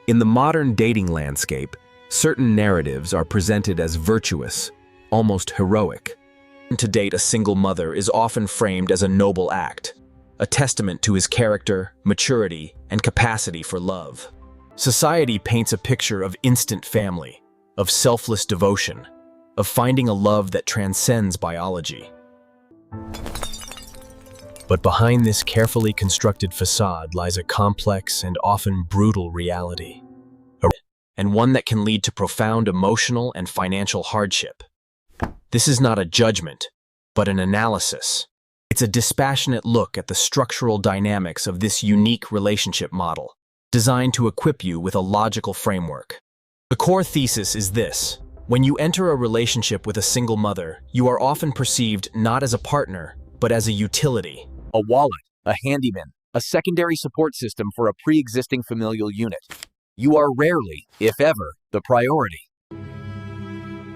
In the modern dating landscape, certain narratives are presented as virtuous, almost heroic. To date a single mother is often framed as a noble act, a testament to his character, maturity, and capacity for love. Society paints a picture of instant family, of selfless devotion, of finding a love that transcends biology. But behind this carefully constructed facade lies a complex and often brutal reality, and one that can lead to profound emotional and financial hardship. This is not a judgment, but an analysis. It's a dispassionate look at the structural dynamics of this unique relationship model, designed to equip you with a logical framework. The core thesis is this: when you enter a relationship with a single mother, you are often perceived not as a partner, but as a utility. A wallet, a handyman, a secondary support system for a pre-existing familial unit. You are rarely, if ever, the priority.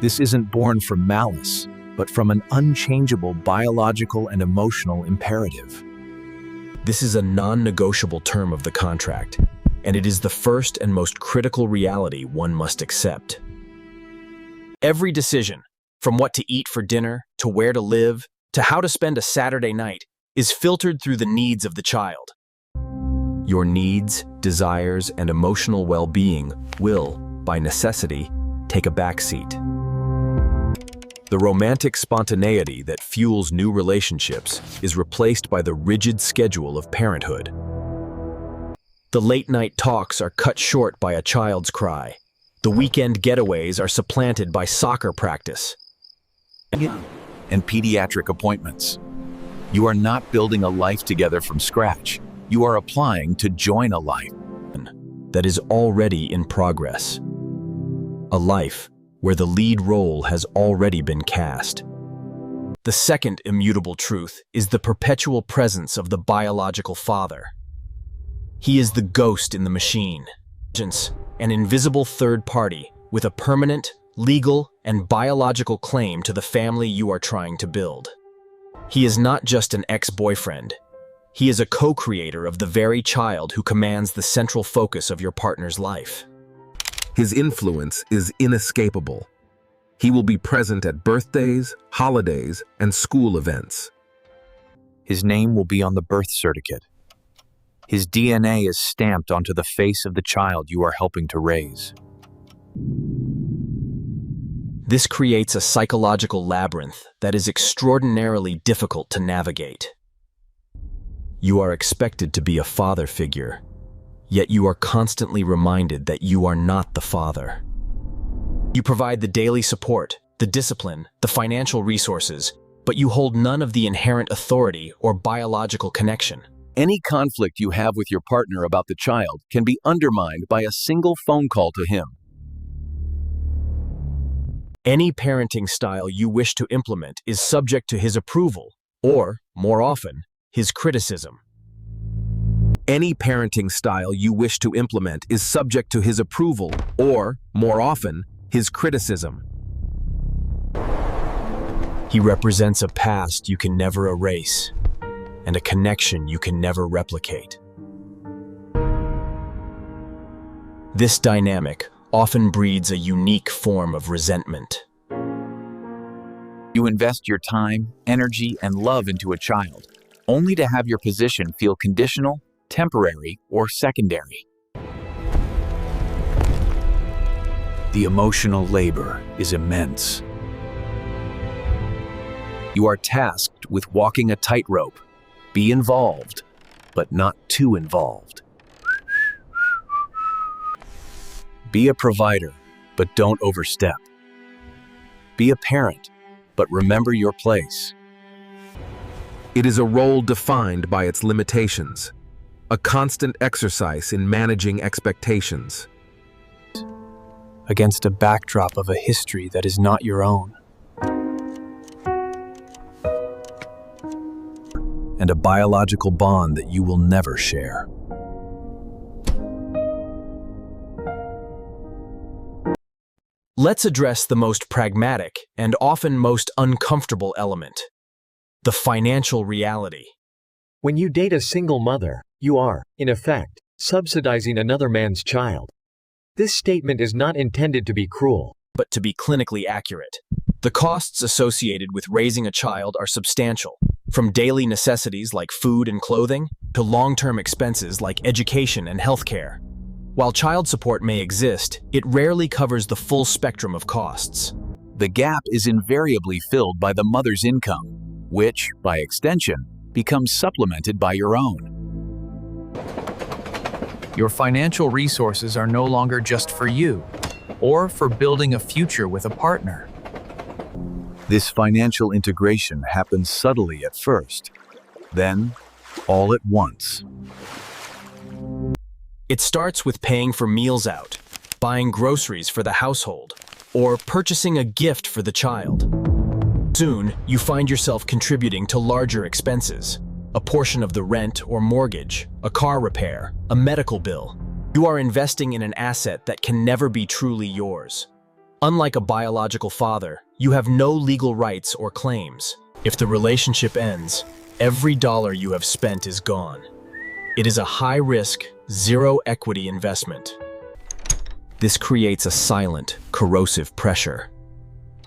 This isn't born from malice, but from an unchangeable biological and emotional imperative. This is a non-negotiable term of the contract, and it is the first and most critical reality one must accept. Every decision, from what to eat for dinner, to where to live, to how to spend a Saturday night, is filtered through the needs of the child. Your needs, desires, and emotional well-being will, by necessity, take a backseat. The romantic spontaneity that fuels new relationships is replaced by the rigid schedule of parenthood. The late-night talks are cut short by a child's cry. The weekend getaways are supplanted by soccer practice and pediatric appointments. You are not building a life together from scratch. You are applying to join a life that is already in progress. A life where the lead role has already been cast. The second immutable truth is the perpetual presence of the biological father. He is the ghost in the machine, an invisible third party with a permanent, legal, and biological claim to the family you are trying to build. He is not just an ex-boyfriend. He is a co-creator of the very child who commands the central focus of your partner's life. His influence is inescapable. He will be present at birthdays, holidays, and school events. His name will be on the birth certificate. His DNA is stamped onto the face of the child you are helping to raise. This creates a psychological labyrinth that is extraordinarily difficult to navigate. You are expected to be a father figure, yet you are constantly reminded that you are not the father. You provide the daily support, the discipline, the financial resources, but you hold none of the inherent authority or biological connection. Any conflict you have with your partner about the child can be undermined by a single phone call to him. Any parenting style you wish to implement is subject to his approval, or, more often, his criticism. Any parenting style you wish to implement is subject to his approval, or, more often, his criticism. He represents a past you can never erase, and a connection you can never replicate. This dynamic often breeds a unique form of resentment. You invest your time, energy, and love into a child, only to have your position feel conditional, temporary, or secondary. The emotional labor is immense. You are tasked with walking a tightrope. Be involved, but not too involved. Be a provider, but don't overstep. Be a parent, but remember your place. It is a role defined by its limitations, a constant exercise in managing expectations. Against a backdrop of a history that is not your own. And a biological bond that you will never share. Let's address the most pragmatic and often most uncomfortable element: the financial reality. When you date a single mother, you are, in effect, subsidizing another man's child. This statement is not intended to be cruel, but to be clinically accurate. The costs associated with raising a child are substantial, from daily necessities like food and clothing to long-term expenses like education and healthcare. While child support may exist, it rarely covers the full spectrum of costs. The gap is invariably filled by the mother's income, which, by extension, becomes supplemented by your own. Your financial resources are no longer just for you, or for building a future with a partner. This financial integration happens subtly at first, then all at once. It starts with paying for meals out, buying groceries for the household, or purchasing a gift for the child. Soon, you find yourself contributing to larger expenses, a portion of the rent or mortgage, a car repair, a medical bill. You are investing in an asset that can never be truly yours. Unlike a biological father, you have no legal rights or claims. If the relationship ends, every dollar you have spent is gone. It is a high-risk, zero-equity investment. This creates a silent, corrosive pressure.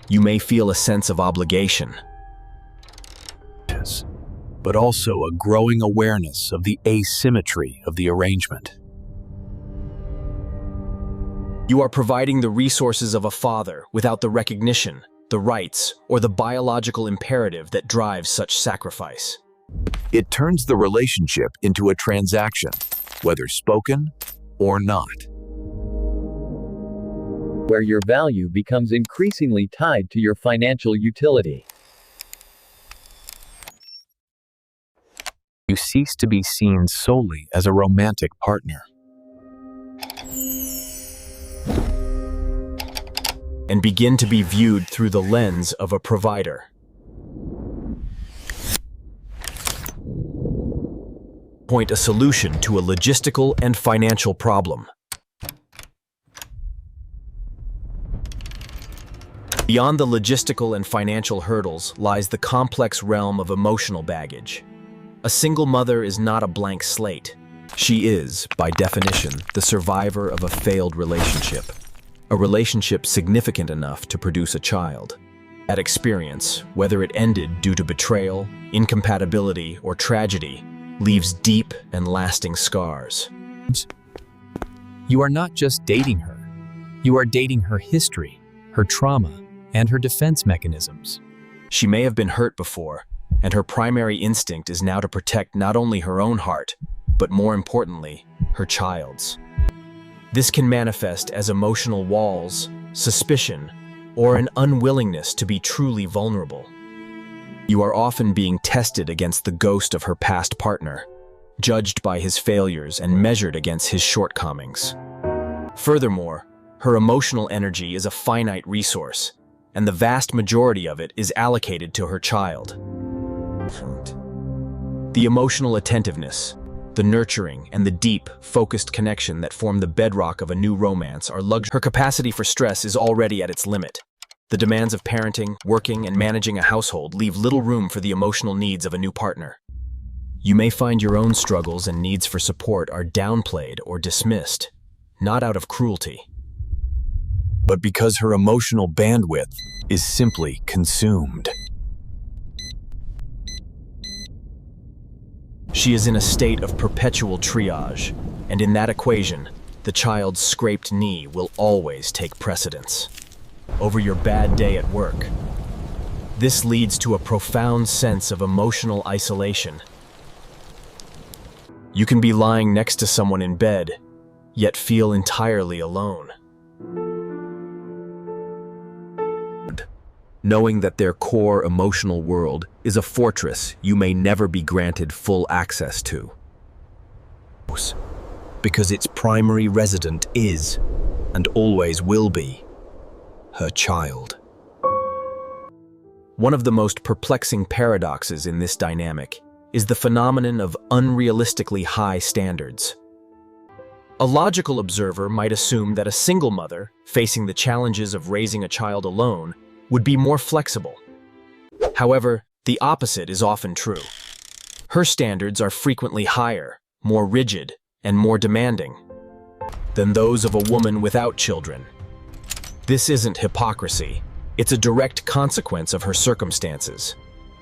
You may feel a sense of obligation, but also a growing awareness of the asymmetry of the arrangement. You are providing the resources of a father without the recognition, the rights, or the biological imperative that drives such sacrifice. It turns the relationship into a transaction, whether spoken or not, where your value becomes increasingly tied to your financial utility. You cease to be seen solely as a romantic partner, and begin to be viewed through the lens of a provider. Point a solution to a logistical and financial problem. Beyond the logistical and financial hurdles lies the complex realm of emotional baggage. A single mother is not a blank slate. She is, by definition, the survivor of a failed relationship. A relationship significant enough to produce a child. That experience, whether it ended due to betrayal, incompatibility, or tragedy, leaves deep and lasting scars. You are not just dating her. You are dating her history, her trauma, and her defense mechanisms. She may have been hurt before, and her primary instinct is now to protect not only her own heart, but more importantly, her child's. This can manifest as emotional walls, suspicion, or an unwillingness to be truly vulnerable. You are often being tested against the ghost of her past partner, judged by his failures and measured against his shortcomings. Furthermore, her emotional energy is a finite resource, and the vast majority of it is allocated to her child. The emotional attentiveness, the nurturing, and the deep, focused connection that form the bedrock of a new romance are luxury. Her capacity for stress is already at its limit. The demands of parenting, working, and managing a household leave little room for the emotional needs of a new partner. You may find your own struggles and needs for support are downplayed or dismissed, not out of cruelty, but because her emotional bandwidth is simply consumed. She is in a state of perpetual triage, and in that equation, the child's scraped knee will always take precedence over your bad day at work. This leads to a profound sense of emotional isolation. You can be lying next to someone in bed, yet feel entirely alone. Knowing that their core emotional world is a fortress you may never be granted full access to. Because its primary resident is, and always will be, her child. One of the most perplexing paradoxes in this dynamic is the phenomenon of unrealistically high standards. A logical observer might assume that a single mother, facing the challenges of raising a child alone, would be more flexible. However, the opposite is often true. Her standards are frequently higher, more rigid, and more demanding than those of a woman without children. This isn't hypocrisy. It's a direct consequence of her circumstances.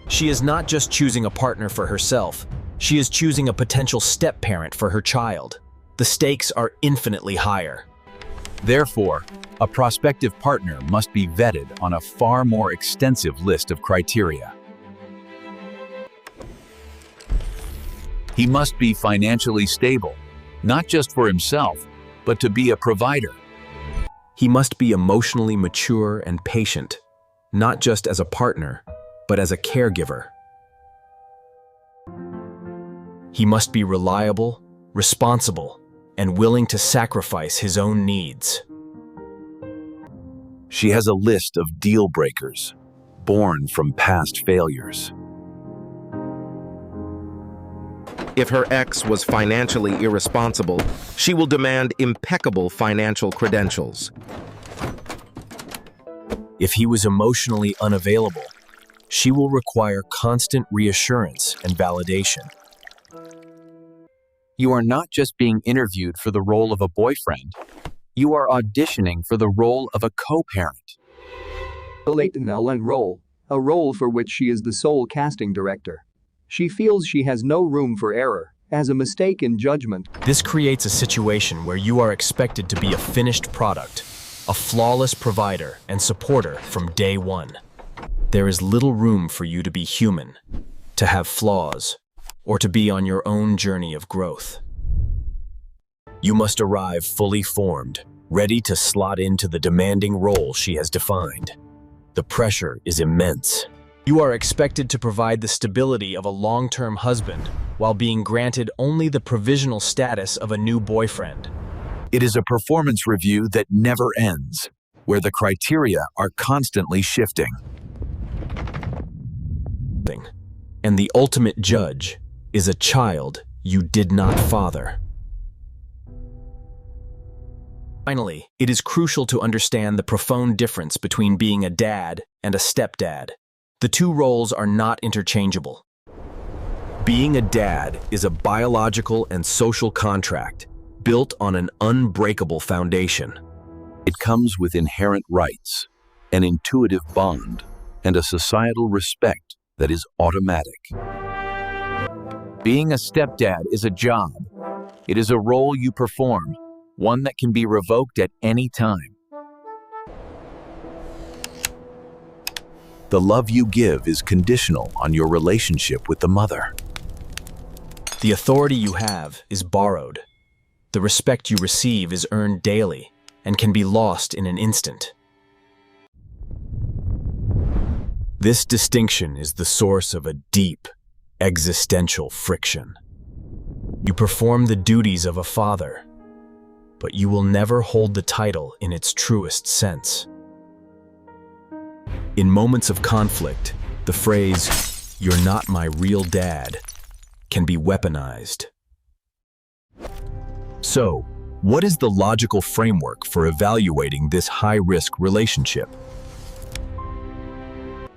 She is not just choosing a partner for herself, she is choosing a potential step-parent for her child. The stakes are infinitely higher. Therefore, a prospective partner must be vetted on a far more extensive list of criteria. He must be financially stable, not just for himself, but to be a provider. He must be emotionally mature and patient, not just as a partner, but as a caregiver. He must be reliable, responsible, and willing to sacrifice his own needs. She has a list of deal breakers, born from past failures. If her ex was financially irresponsible, she will demand impeccable financial credentials. If he was emotionally unavailable, she will require constant reassurance and validation. You are not just being interviewed for the role of a boyfriend. You are auditioning for the role of a co-parent. The Ellen role, a role for which she is the sole casting director. She feels she has no room for error, as a mistake in judgment. This creates a situation where you are expected to be a finished product, a flawless provider and supporter from day one. There is little room for you to be human, to have flaws, or to be on your own journey of growth. You must arrive fully formed, ready to slot into the demanding role she has defined. The pressure is immense. You are expected to provide the stability of a long-term husband while being granted only the provisional status of a new boyfriend. It is a performance review that never ends, where the criteria are constantly shifting. And the ultimate judge is a child you did not father. Finally, it is crucial to understand the profound difference between being a dad and a stepdad. The two roles are not interchangeable. Being a dad is a biological and social contract built on an unbreakable foundation. It comes with inherent rights, an intuitive bond, and a societal respect that is automatic. Being a stepdad is a job. It is a role you perform, one that can be revoked at any time. The love you give is conditional on your relationship with the mother. The authority you have is borrowed. The respect you receive is earned daily and can be lost in an instant. This distinction is the source of a deep, existential friction. You perform the duties of a father, but you will never hold the title in its truest sense. In moments of conflict, the phrase, "You're not my real dad," can be weaponized. So, what is the logical framework for evaluating this high-risk relationship?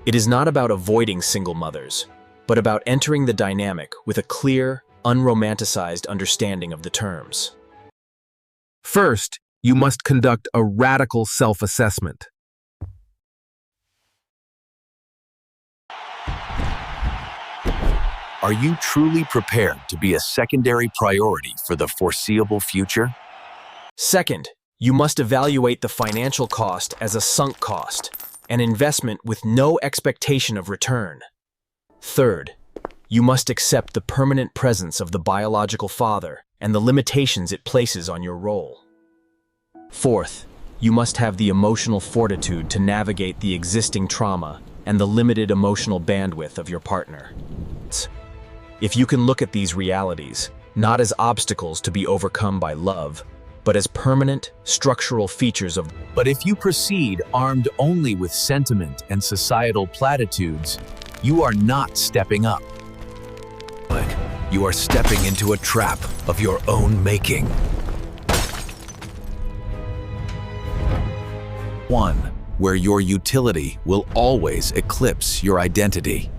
It is not about avoiding single mothers, but about entering the dynamic with a clear, unromanticized understanding of the terms. First, you must conduct a radical self-assessment. Are you truly prepared to be a secondary priority for the foreseeable future? Second, you must evaluate the financial cost as a sunk cost, an investment with no expectation of return. Third, you must accept the permanent presence of the biological father and the limitations it places on your role. Fourth, you must have the emotional fortitude to navigate the existing trauma and the limited emotional bandwidth of your partner. If you can look at these realities, not as obstacles to be overcome by love, but as permanent, structural features of... But if you proceed armed only with sentiment and societal platitudes, you are not stepping up. But you are stepping into a trap of your own making. One where your utility will always eclipse your identity.